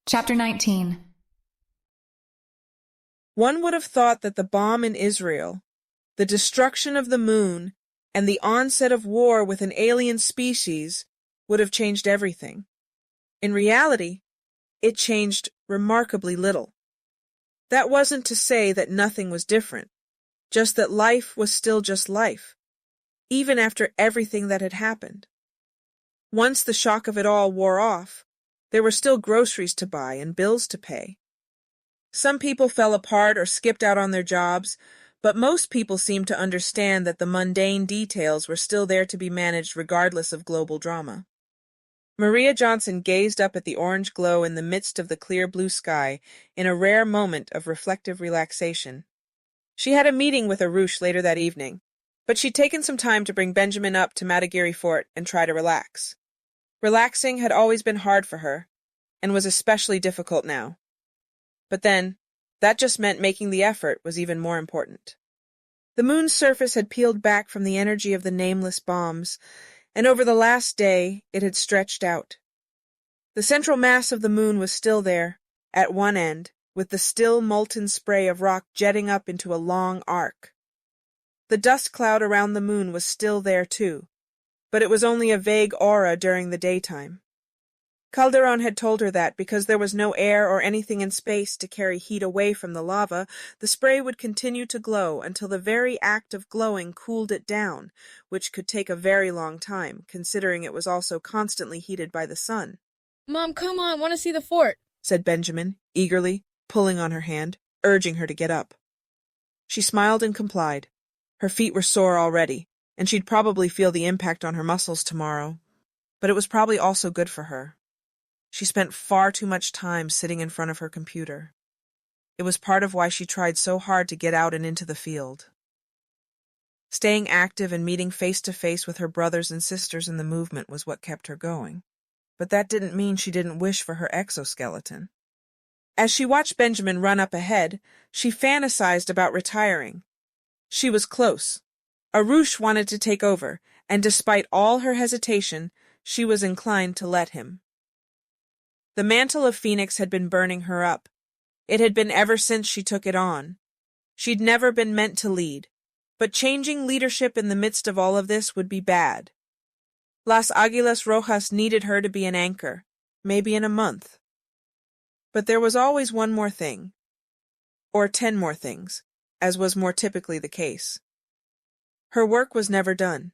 Chapter 19. One would have thought that the bomb in Israel, the destruction of the moon, and the onset of war with an alien species would have changed everything. In reality, it changed remarkably little. That wasn't to say that nothing was different, just that life was still just life, even after everything that had happened. Once the shock of it all wore off, there were still groceries to buy and bills to pay. Some people fell apart or skipped out on their jobs, but most people seemed to understand that the mundane details were still there to be managed regardless of global drama. Maria Johnson gazed up at the orange glow in the midst of the clear blue sky in a rare moment of reflective relaxation. She had a meeting with Arush later that evening, but she'd taken some time to bring Benjamin up to Madagiri Fort and try to relax. Relaxing had always been hard for her, and was especially difficult now. But then, that just meant making the effort was even more important. The moon's surface had peeled back from the energy of the nameless bombs, and over the last day it had stretched out. The central mass of the moon was still there, at one end, with the still molten spray of rock jetting up into a long arc. The dust cloud around the moon was still there too, but it was only a vague aura during the daytime. Calderon had told her that because there was no air or anything in space to carry heat away from the lava, the spray would continue to glow until the very act of glowing cooled it down, which could take a very long time, considering it was also constantly heated by the sun. "Mom, come on, want to see the fort," said Benjamin, eagerly, pulling on her hand, urging her to get up. She smiled and complied. Her feet were sore already, and she'd probably feel the impact on her muscles tomorrow. But it was probably also good for her. She spent far too much time sitting in front of her computer. It was part of why she tried so hard to get out and into the field. Staying active and meeting face-to-face with her brothers and sisters in the movement was what kept her going. But that didn't mean she didn't wish for her exoskeleton. As she watched Benjamin run up ahead, she fantasized about retiring. She was close. Arush wanted to take over, and despite all her hesitation, she was inclined to let him. The mantle of Phoenix had been burning her up. It had been ever since she took it on. She'd never been meant to lead, but changing leadership in the midst of all of this would be bad. Las Águilas Rojas needed her to be an anchor, maybe in a month. But there was always one more thing. Or 10 more things, as was more typically the case. Her work was never done.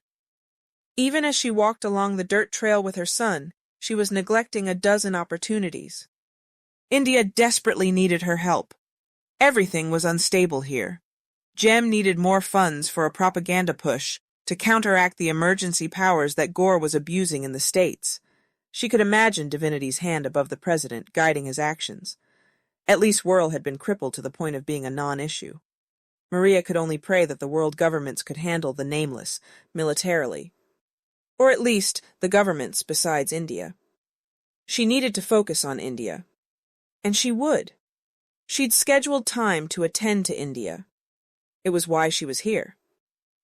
Even as she walked along the dirt trail with her son, she was neglecting a dozen opportunities. India desperately needed her help. Everything was unstable here. Jem needed more funds for a propaganda push to counteract the emergency powers that Gore was abusing in the States. She could imagine Divinity's hand above the president, guiding his actions. At least Whirl had been crippled to the point of being a non-issue. Maria could only pray that the world governments could handle the nameless, militarily. Or at least the governments besides India. She needed to focus on India. And she would. She'd scheduled time to attend to India. It was why she was here.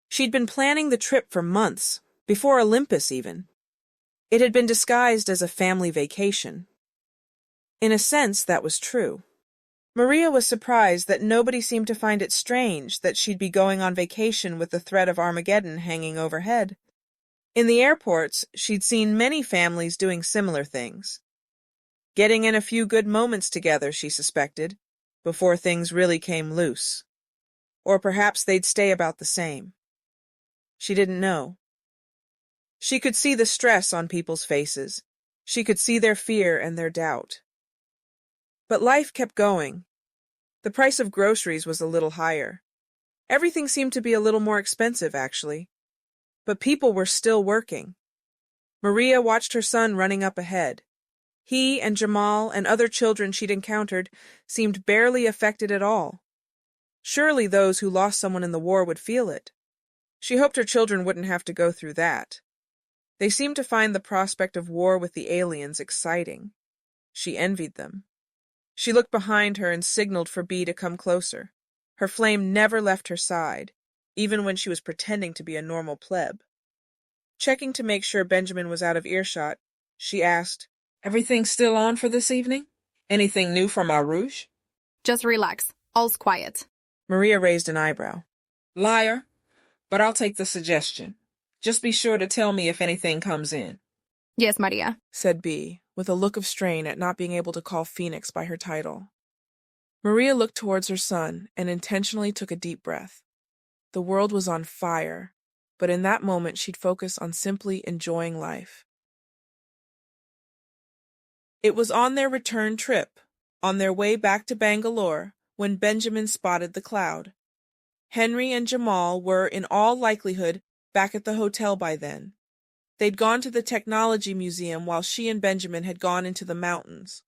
She'd been planning the trip for months, before Olympus even. It had been disguised as a family vacation. In a sense, that was true. Maria was surprised that nobody seemed to find it strange that she'd be going on vacation with the threat of Armageddon hanging overhead. In the airports, she'd seen many families doing similar things. Getting in a few good moments together, she suspected, before things really came loose. Or perhaps they'd stay about the same. She didn't know. She could see the stress on people's faces. She could see their fear and their doubt. But life kept going. The price of groceries was a little higher. Everything seemed to be a little more expensive, actually. But people were still working. Maria watched her son running up ahead. He and Jamal and other children she'd encountered seemed barely affected at all. Surely those who lost someone in the war would feel it. She hoped her children wouldn't have to go through that. They seemed to find the prospect of war with the aliens exciting. She envied them. She looked behind her and signaled for Bee to come closer. Her flame never left her side, even when she was pretending to be a normal pleb. Checking to make sure Benjamin was out of earshot, she asked, "Everything still on for this evening?" Anything new from Arush? Just relax. All's quiet. Maria raised an eyebrow. Liar, but I'll take the suggestion. Just be sure to tell me if anything comes in. Yes, Maria. Said Bee, with a look of strain at not being able to call Phoenix by her title. Maria looked towards her son and intentionally took a deep breath. The world was on fire, but in that moment she'd focus on simply enjoying life. It was on their return trip, on their way back to Bangalore, when Benjamin spotted the cloud. Henry and Jamal were, in all likelihood, back at the hotel by then. They'd gone to the technology museum while she and Benjamin had gone into the mountains.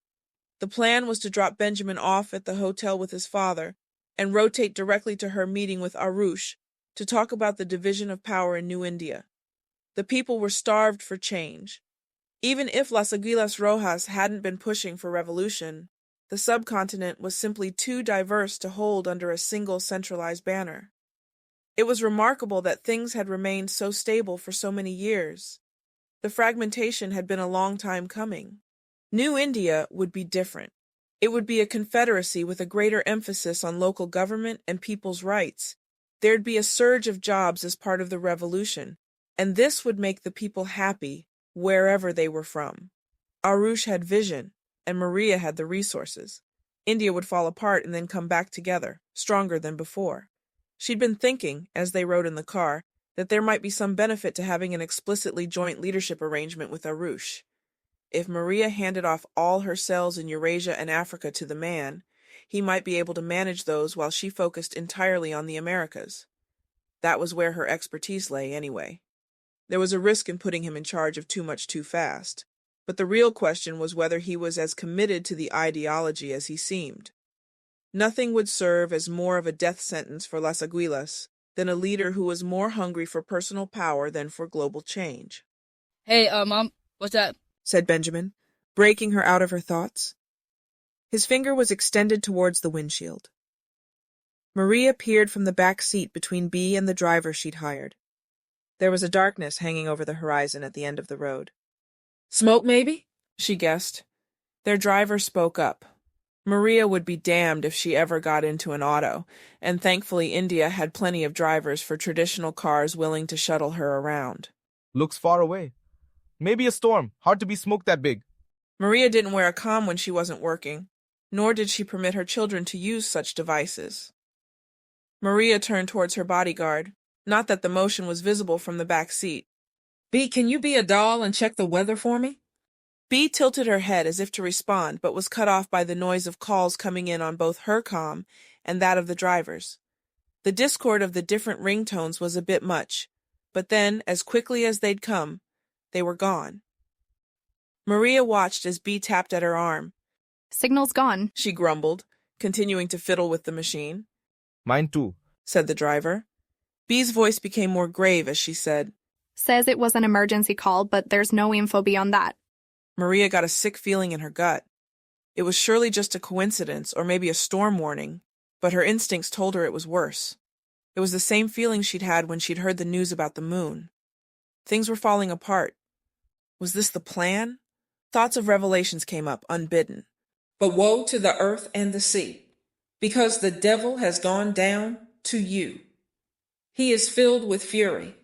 The plan was to drop Benjamin off at the hotel with his father and rotate directly to her meeting with Arush to talk about the division of power in New India. The people were starved for change. Even if Las Aguilas Rojas hadn't been pushing for revolution, the subcontinent was simply too diverse to hold under a single centralized banner. It was remarkable that things had remained so stable for so many years. The fragmentation had been a long time coming. New India would be different. It would be a confederacy with a greater emphasis on local government and people's rights. There'd be a surge of jobs as part of the revolution, and this would make the people happy wherever they were from. Arush had vision, and Maria had the resources. India would fall apart and then come back together, stronger than before. She'd been thinking, as they rode in the car, that there might be some benefit to having an explicitly joint leadership arrangement with Arush. If Maria handed off all her cells in Eurasia and Africa to the man, he might be able to manage those while she focused entirely on the Americas. That was where her expertise lay, anyway. There was a risk in putting him in charge of too much too fast, but the real question was whether he was as committed to the ideology as he seemed. Nothing would serve as more of a death sentence for Las Aguilas than a leader who was more hungry for personal power than for global change. Hey, Mom, what's that? Said Benjamin, breaking her out of her thoughts. His finger was extended towards the windshield. Maria peered from the back seat between Bee and the driver she'd hired. There was a darkness hanging over the horizon at the end of the road. Smoke, maybe? She guessed. Their driver spoke up. Maria would be damned if she ever got into an auto, and thankfully India had plenty of drivers for traditional cars willing to shuttle her around. Looks far away. Maybe a storm. Hard to be smoke that big. Maria didn't wear a comm when she wasn't working, nor did she permit her children to use such devices. Maria turned towards her bodyguard, not that the motion was visible from the back seat. Bee, can you be a doll and check the weather for me? Bee tilted her head as if to respond, but was cut off by the noise of calls coming in on both her comm and that of the drivers. The discord of the different ringtones was a bit much, but then, as quickly as they'd come, they were gone. Maria watched as Bee tapped at her arm. Signal's gone. She grumbled, continuing to fiddle with the machine. Mine too, Said the driver. Bee's voice became more grave as she said, Says it was an emergency call, but there's no info beyond that. Maria got a sick feeling in her gut. It was surely just a coincidence or maybe a storm warning, but her instincts told her it was worse. It was the same feeling she'd had when she'd heard the news about the moon. Things were falling apart. Was this the plan? Thoughts of revelations came up, unbidden. But woe to the earth and the sea, because the devil has gone down to you. He is filled with fury,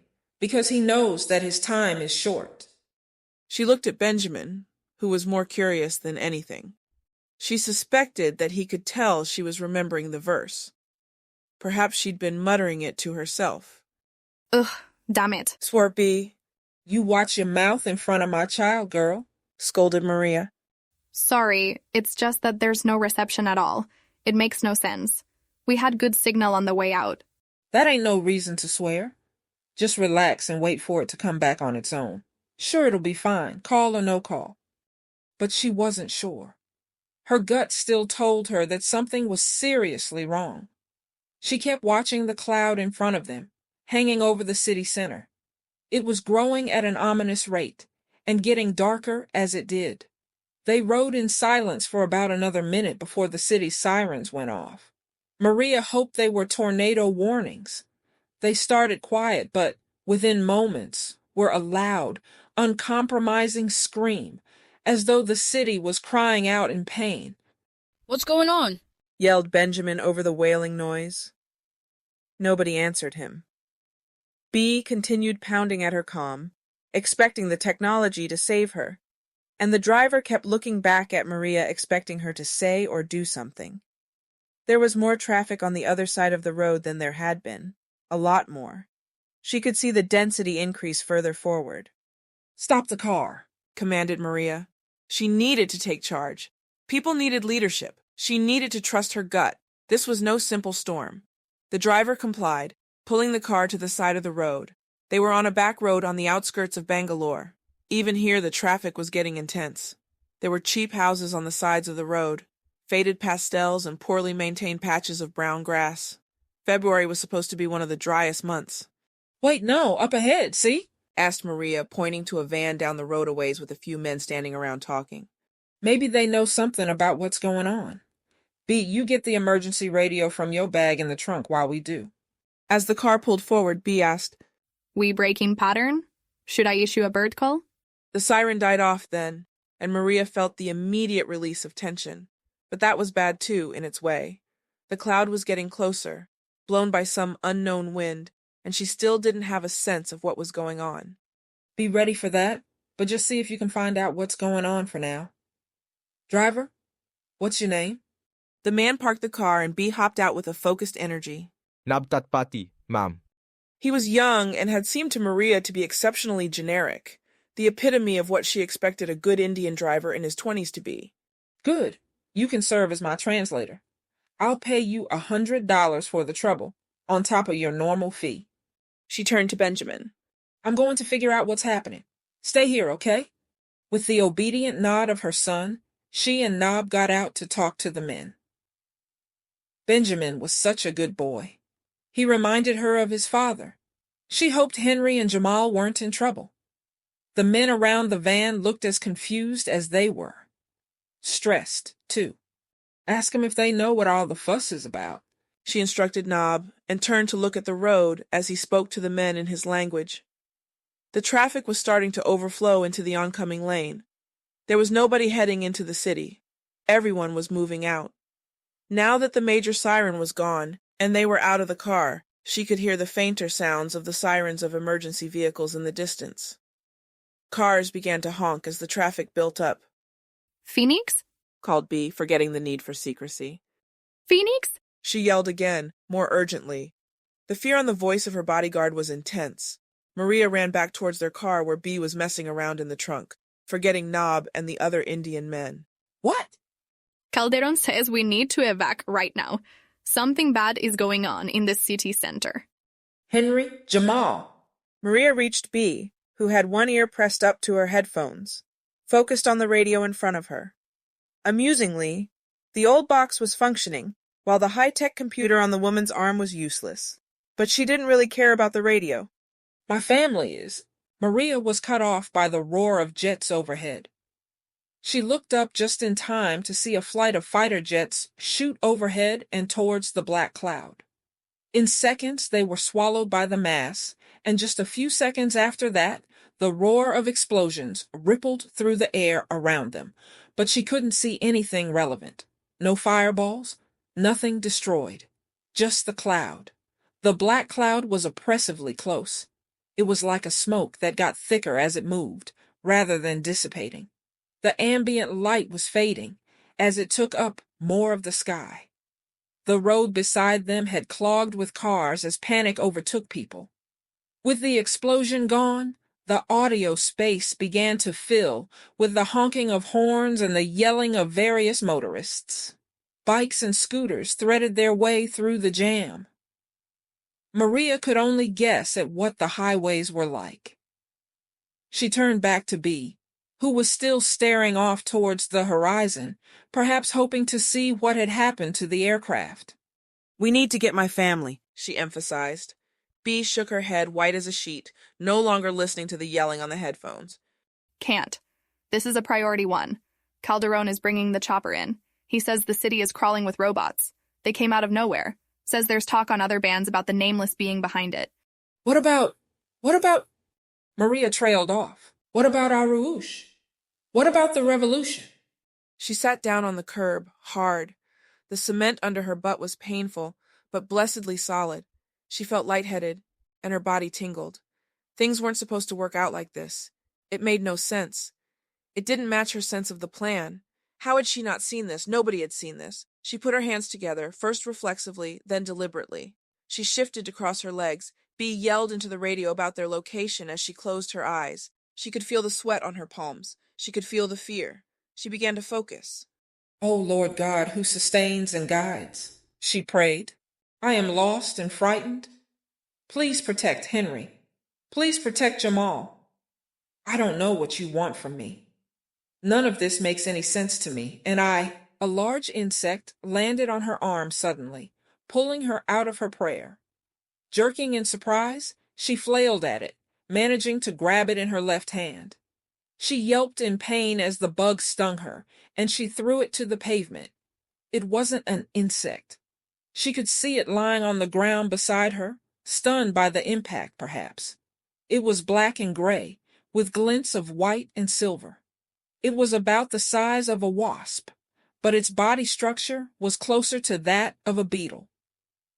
because he knows that his time is short. She looked at Benjamin, who was more curious than anything. She suspected that he could tell she was remembering the verse. Perhaps she'd been muttering it to herself. Ugh, damn it. Swore Bee. You watch your mouth in front of my child, girl, Scolded Maria. Sorry, it's just that there's no reception at all. It makes no sense. We had good signal on the way out. That ain't no reason to swear. Just relax and wait for it to come back on its own. Sure, it'll be fine, call or no call. But she wasn't sure. Her gut still told her that something was seriously wrong. She kept watching the cloud in front of them, hanging over the city center. It was growing at an ominous rate, and getting darker as it did. They rode in silence for about another minute before the city's sirens went off. Maria hoped they were tornado warnings. They started quiet, but within moments were a loud, uncompromising scream, as though the city was crying out in pain. What's going on? Yelled Benjamin over the wailing noise. Nobody answered him. Bee continued pounding at her comm, expecting the technology to save her, and the driver kept looking back at Maria, expecting her to say or do something. There was more traffic on the other side of the road than there had been, a lot more. She could see the density increase further forward. Stop the car, commanded Maria. She needed to take charge. People needed leadership. She needed to trust her gut. This was no simple storm. The driver complied, pulling the car to the side of the road. They were on a back road on the outskirts of Bangalore. Even here, the traffic was getting intense. There were cheap houses on the sides of the road, faded pastels and poorly maintained patches of brown grass. February was supposed to be one of the driest months. Wait, no, up ahead, see? Asked Maria, pointing to a van down the road a ways with a few men standing around talking. Maybe they know something about what's going on. B, you get the emergency radio from your bag in the trunk while we do. As the car pulled forward, B asked, We breaking pattern? Should I issue a bird call? The siren died off then, and Maria felt the immediate release of tension. But that was bad too, in its way. The cloud was getting closer, blown by some unknown wind, and she still didn't have a sense of what was going on. Be ready for that, but just see if you can find out what's going on for now. Driver, what's your name? The man parked the car and B hopped out with a focused energy. Nabtatpati, ma'am. He was young and had seemed to Maria to be exceptionally generic, the epitome of what she expected a good Indian driver in his 20s to be. Good. You can serve as my translator. I'll pay you $100 for the trouble, on top of your normal fee. She turned to Benjamin. I'm going to figure out what's happening. Stay here, okay? With the obedient nod of her son, she and Nob got out to talk to the men. Benjamin was such a good boy. He reminded her of his father. She hoped Henry and Jamal weren't in trouble. The men around the van looked as confused as they were. Stressed, too. Ask them if they know what all the fuss is about. She instructed Nob and turned to look at the road as he spoke to the men in his language. The traffic was starting to overflow into the oncoming lane. There was nobody heading into the city. Everyone was moving out. Now that the major siren was gone and they were out of the car, she could hear the fainter sounds of the sirens of emergency vehicles in the distance. Cars began to honk as the traffic built up. Phoenix? Called B, forgetting the need for secrecy. Phoenix? She yelled again, more urgently. The fear on the voice of her bodyguard was intense. Maria ran back towards their car where B was messing around in the trunk, forgetting Nob and the other Indian men. What? Calderon says we need to evac right now. Something bad is going on in the city center. Henry, Jamal. Maria reached B, who had one ear pressed up to her headphones, focused on the radio in front of her. Amusingly, the old box was functioning, while the high-tech computer on the woman's arm was useless. But she didn't really care about the radio. My family is. Maria was cut off by the roar of jets overhead. She looked up just in time to see a flight of fighter jets shoot overhead and towards the black cloud. In seconds, they were swallowed by the mass, and just a few seconds after that, the roar of explosions rippled through the air around them, but she couldn't see anything relevant. No fireballs, nothing destroyed, just the cloud. The black cloud was oppressively close. It was like a smoke that got thicker as it moved, rather than dissipating. The ambient light was fading as it took up more of the sky. The road beside them had clogged with cars as panic overtook people. With the explosion gone, the audio space began to fill with the honking of horns and the yelling of various motorists. Bikes and scooters threaded their way through the jam. Maria could only guess at what the highways were like. She turned back to B, who was still staring off towards the horizon, perhaps hoping to see what had happened to the aircraft. We need to get my family, she emphasized. B shook her head, white as a sheet, no longer listening to the yelling on the headphones. Can't. This is a priority one. Calderon is bringing the chopper in. He says the city is crawling with robots. They came out of nowhere. Says there's talk on other bands about the nameless being behind it. What about... Maria trailed off. What about Aruush? What about the revolution? She sat down on the curb, hard, The cement under her butt was painful, but blessedly solid. She felt lightheaded, and her body tingled. Things weren't supposed to work out like this. It made no sense. It didn't match her sense of the plan. How had she not seen this? Nobody had seen this. She put her hands together, first reflexively, then deliberately. She shifted to cross her legs. Bee yelled into the radio about their location as she closed her eyes. She could feel the sweat on her palms. She could feel the fear. She began to focus. O Lord God, who sustains and guides, she prayed. I am lost and frightened. Please protect Henry. Please protect Jamal. I don't know what you want from me. None of this makes any sense to me, and A large insect landed on her arm suddenly, pulling her out of her prayer. Jerking in surprise, she flailed at it, managing to grab it in her left hand. She yelped in pain as the bug stung her, and she threw it to the pavement. It wasn't an insect. She could see it lying on the ground beside her, stunned by the impact, perhaps. It was black and gray, with glints of white and silver. It was about the size of a wasp, but its body structure was closer to that of a beetle.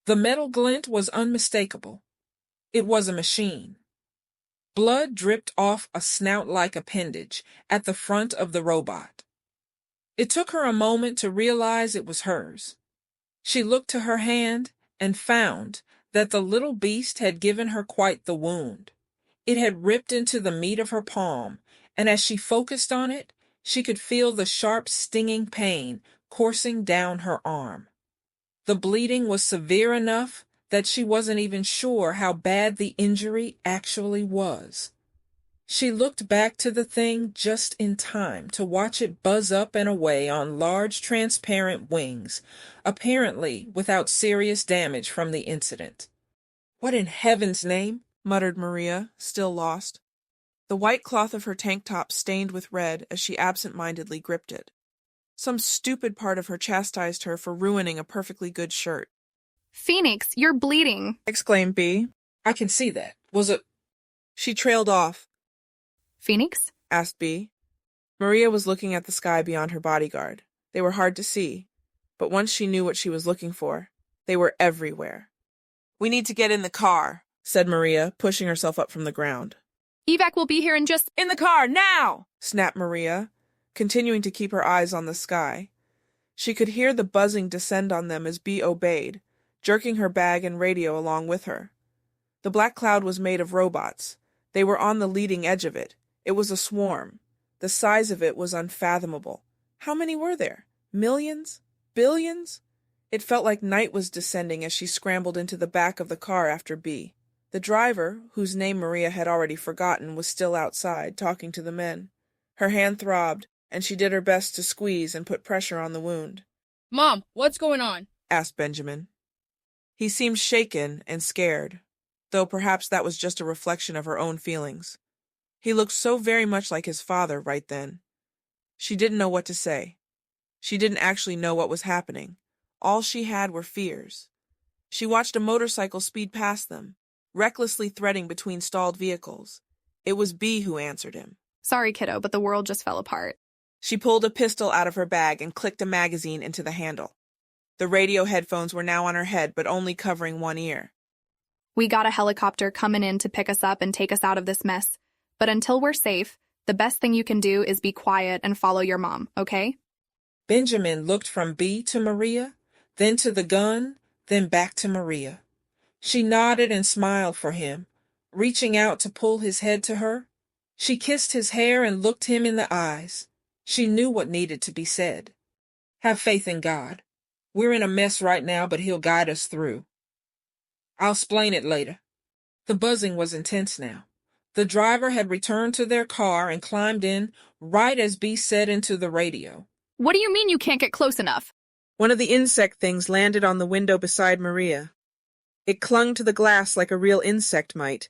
The metal glint was unmistakable. It was a machine. Blood dripped off a snout-like appendage at the front of the robot. It took her a moment to realize it was hers. She looked to her hand and found that the little beast had given her quite the wound. It had ripped into the meat of her palm, and as she focused on it, she could feel the sharp, stinging pain coursing down her arm. The bleeding was severe enough that she wasn't even sure how bad the injury actually was. She looked back to the thing just in time to watch it buzz up and away on large transparent wings, apparently without serious damage from the incident. What in heaven's name? Muttered Maria, still lost. The white cloth of her tank top stained with red as she absent-mindedly gripped it. Some stupid part of her chastised her for ruining a perfectly good shirt. Phoenix, you're bleeding, Exclaimed Bee. I can see that. Was it? She trailed off. Phoenix? Asked Bee. Maria was looking at the sky beyond her bodyguard. They were hard to see, but once she knew what she was looking for, they were everywhere. We need to get in the car, said Maria, pushing herself up from the ground. Evac will be here in just— In the car, now! Snapped Maria, continuing to keep her eyes on the sky. She could hear the buzzing descend on them as Bee obeyed, jerking her bag and radio along with her. The black cloud was made of robots. They were on the leading edge of it. It was a swarm. The size of it was unfathomable. How many were there? Millions? Billions? It felt like night was descending as she scrambled into the back of the car after Bee. The driver, whose name Maria had already forgotten, was still outside, talking to the men. Her hand throbbed, and she did her best to squeeze and put pressure on the wound. Mom, what's going on? Asked Benjamin. He seemed shaken and scared, though perhaps that was just a reflection of her own feelings. He looked so very much like his father right then. She didn't know what to say. She didn't actually know what was happening. All she had were fears. She watched a motorcycle speed past them, recklessly threading between stalled vehicles. It was Bee who answered him. Sorry, kiddo, but the world just fell apart. She pulled a pistol out of her bag and clicked a magazine into the handle. The radio headphones were now on her head, but only covering one ear. We got a helicopter coming in to pick us up and take us out of this mess. But until we're safe, the best thing you can do is be quiet and follow your mom, okay? Benjamin looked from Bee to Maria, then to the gun, then back to Maria. She nodded and smiled for him, reaching out to pull his head to her. She kissed his hair and looked him in the eyes. She knew what needed to be said. Have faith in God. We're in a mess right now, but he'll guide us through. I'll explain it later. The buzzing was intense now. The driver had returned to their car and climbed in right as Bee said into the radio. What do you mean you can't get close enough? One of the insect things landed on the window beside Maria. It clung to the glass like a real insect might,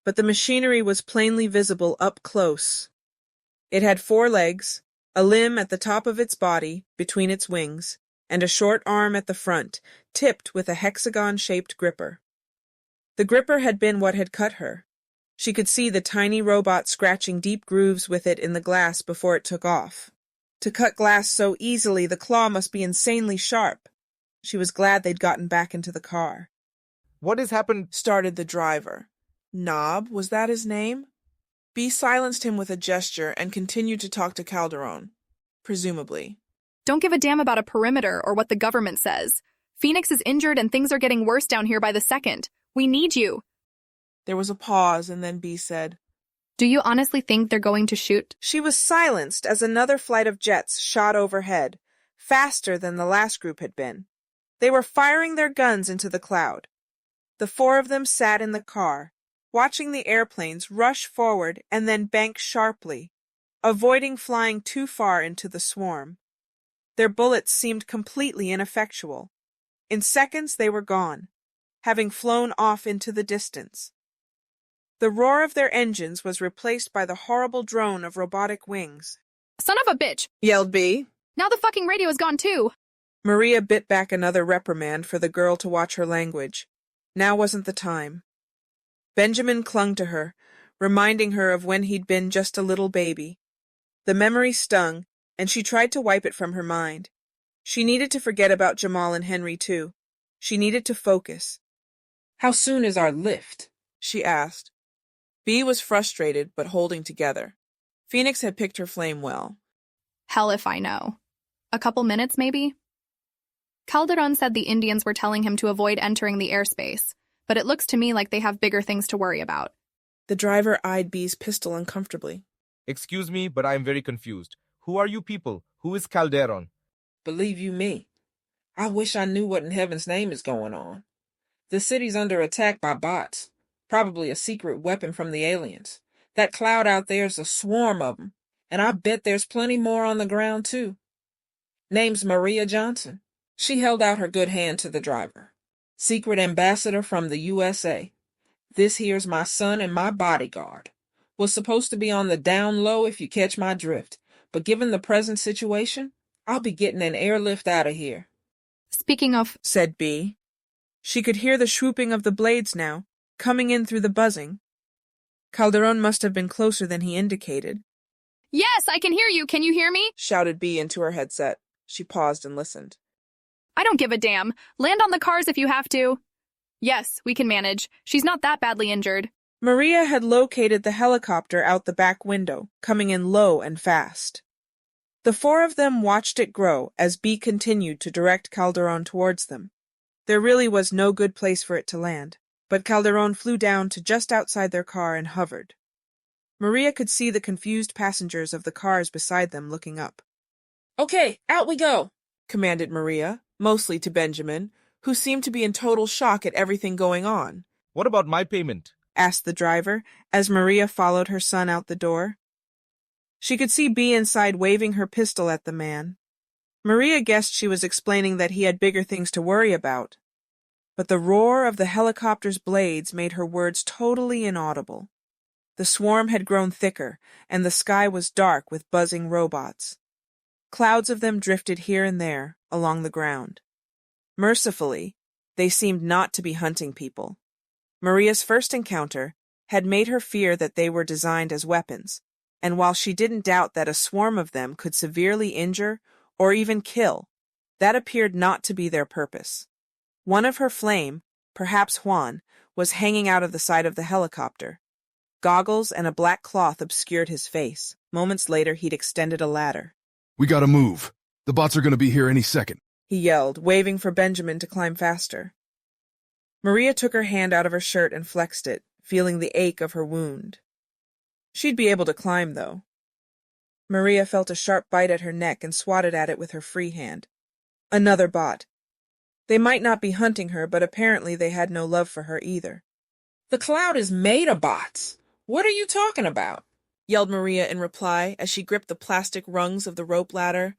but the machinery was plainly visible up close. It had 4 legs, a limb at the top of its body, between its wings, and a short arm at the front, tipped with a hexagon-shaped gripper. The gripper had been what had cut her. She could see the tiny robot scratching deep grooves with it in the glass before it took off. To cut glass so easily, the claw must be insanely sharp. She was glad they'd gotten back into the car. What has happened? Started the driver. Nob, was that his name? B silenced him with a gesture and continued to talk to Calderon. Presumably. Don't give a damn about a perimeter or what the government says. Phoenix is injured and things are getting worse down here by the second. We need you. There was a pause, and then B said, Do you honestly think they're going to shoot? She was silenced as another flight of jets shot overhead, faster than the last group had been. They were firing their guns into the cloud. The four of them sat in the car, watching the airplanes rush forward and then bank sharply, avoiding flying too far into the swarm. Their bullets seemed completely ineffectual. In seconds they were gone, having flown off into the distance. The roar of their engines was replaced by the horrible drone of robotic wings. Son of a bitch! Yelled B. Now the fucking radio is gone too! Maria bit back another reprimand for the girl to watch her language. Now wasn't the time. Benjamin clung to her, reminding her of when he'd been just a little baby. The memory stung, and she tried to wipe it from her mind. She needed to forget about Jamal and Henry, too. She needed to focus. How soon is our lift? She asked. B was frustrated, but holding together. Phoenix had picked her flame well. Hell if I know. A couple minutes, maybe? Calderon said the Indians were telling him to avoid entering the airspace, but it looks to me like they have bigger things to worry about. The driver eyed B's pistol uncomfortably. Excuse me, but I am very confused. Who are you people? Who is Calderon? Believe you me, I wish I knew what in heaven's name is going on. The city's under attack by bots, probably a secret weapon from the aliens. That cloud out there's a swarm of them, and I bet there's plenty more on the ground, too. Name's Maria Johnson. She held out her good hand to the driver. Secret ambassador from the USA. This here's my son and my bodyguard. Was supposed to be on the down low if you catch my drift, but given the present situation, I'll be getting an airlift out of here. Speaking of, Said B. She could hear the swooping of the blades now, coming in through the buzzing. Calderon must have been closer than he indicated. Yes, I can hear you. Can you hear me? Shouted B into her headset. She paused and listened. I don't give a damn. Land on the cars if you have to. Yes, we can manage. She's not that badly injured. Maria had located the helicopter out the back window, coming in low and fast. The four of them watched it grow as B continued to direct Calderon towards them. There really was no good place for it to land, but Calderon flew down to just outside their car and hovered. Maria could see the confused passengers of the cars beside them looking up. Okay, out we go, Commanded Maria, mostly to Benjamin, who seemed to be in total shock at everything going on. What about my payment? Asked the driver, as Maria followed her son out the door. She could see B inside waving her pistol at the man. Maria guessed she was explaining that he had bigger things to worry about, but the roar of the helicopter's blades made her words totally inaudible. The swarm had grown thicker, and the sky was dark with buzzing robots. Clouds of them drifted here and there, along the ground. Mercifully, they seemed not to be hunting people. Maria's first encounter had made her fear that they were designed as weapons, and while she didn't doubt that a swarm of them could severely injure or even kill, that appeared not to be their purpose. One of her flame, perhaps Juan, was hanging out of the side of the helicopter. Goggles and a black cloth obscured his face. Moments later, he'd extended a ladder. We gotta move. The bots are gonna be here any second. He yelled, waving for Benjamin to climb faster. Maria took her hand out of her shirt and flexed it, feeling the ache of her wound. She'd be able to climb, though. Maria felt a sharp bite at her neck and swatted at it with her free hand. Another bot. They might not be hunting her, but apparently they had no love for her either. The cloud is made of bots. What are you talking about? Yelled Maria in reply as she gripped the plastic rungs of the rope ladder.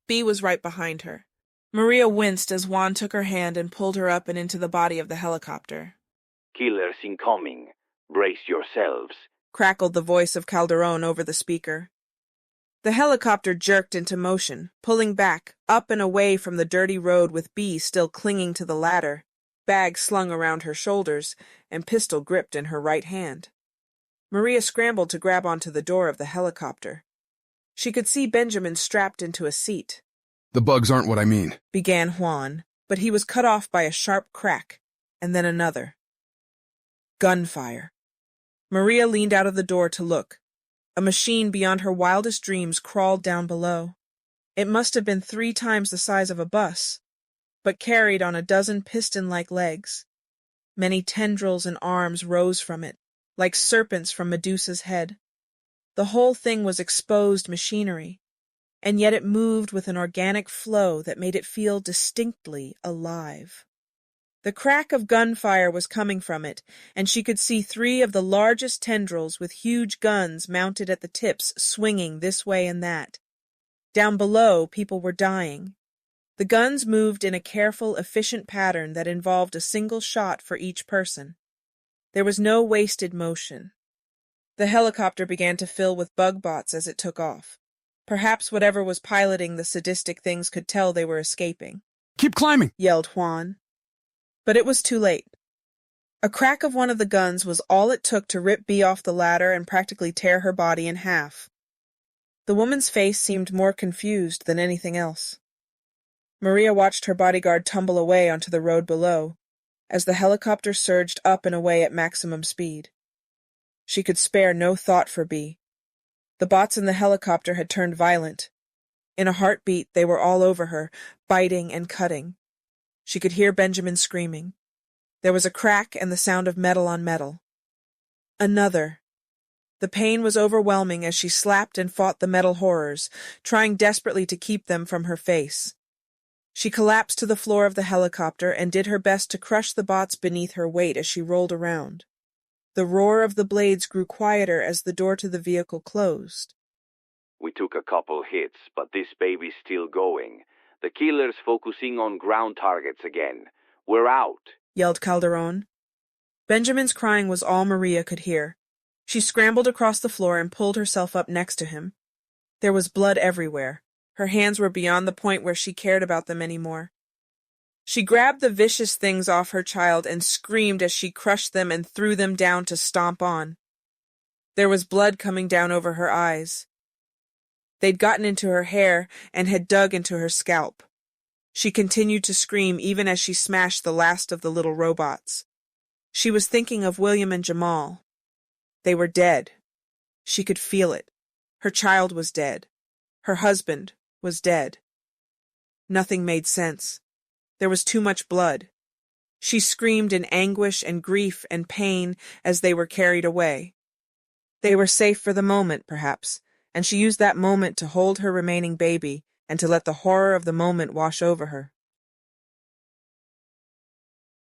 B was right behind her. Maria winced as Juan took her hand and pulled her up and into the body of the helicopter. Killers incoming. Brace yourselves. Crackled the voice of Calderon over the speaker. The helicopter jerked into motion, pulling back, up and away from the dirty road with B still clinging to the ladder, bag slung around her shoulders, and pistol gripped in her right hand. Maria scrambled to grab onto the door of the helicopter. She could see Benjamin strapped into a seat. The bugs aren't what I mean. Began Juan, but he was cut off by a sharp crack, and then another. Gunfire. Maria leaned out of the door to look. A machine beyond her wildest dreams crawled down below. It must have been 3 times the size of a bus, but carried on a dozen piston-like legs. Many tendrils and arms rose from it, like serpents from Medusa's head. The whole thing was exposed machinery, and yet it moved with an organic flow that made it feel distinctly alive. The crack of gunfire was coming from it, and she could see 3 of the largest tendrils with huge guns mounted at the tips swinging this way and that. Down below, people were dying. The guns moved in a careful, efficient pattern that involved a single shot for each person. There was no wasted motion. The helicopter began to fill with bug bots as it took off. Perhaps whatever was piloting the sadistic things could tell they were escaping. Keep climbing! Yelled Juan. But it was too late. A crack of one of the guns was all it took to rip Bea off the ladder and practically tear her body in half. The woman's face seemed more confused than anything else. Maria watched her bodyguard tumble away onto the road below, as the helicopter surged up and away at maximum speed. She could spare no thought for Bea. The bots in the helicopter had turned violent. In a heartbeat, they were all over her, biting and cutting. She could hear Benjamin screaming. There was a crack and the sound of metal on metal. Another. The pain was overwhelming as she slapped and fought the metal horrors, trying desperately to keep them from her face. She collapsed to the floor of the helicopter and did her best to crush the bots beneath her weight as she rolled around. The roar of the blades grew quieter as the door to the vehicle closed. We took a couple hits, but this baby's still going. The killer's focusing on ground targets again. We're out, yelled Calderon. Benjamin's crying was all Maria could hear. She scrambled across the floor and pulled herself up next to him. There was blood everywhere. Her hands were beyond the point where she cared about them anymore. She grabbed the vicious things off her child and screamed as she crushed them and threw them down to stomp on. There was blood coming down over her eyes. They'd gotten into her hair and had dug into her scalp. She continued to scream even as she smashed the last of the little robots. She was thinking of William and Jamal. They were dead. She could feel it. Her child was dead. Her husband was dead. Nothing made sense. There was too much blood. She screamed in anguish and grief and pain as they were carried away. They were safe for the moment, perhaps, and she used that moment to hold her remaining baby and to let the horror of the moment wash over her.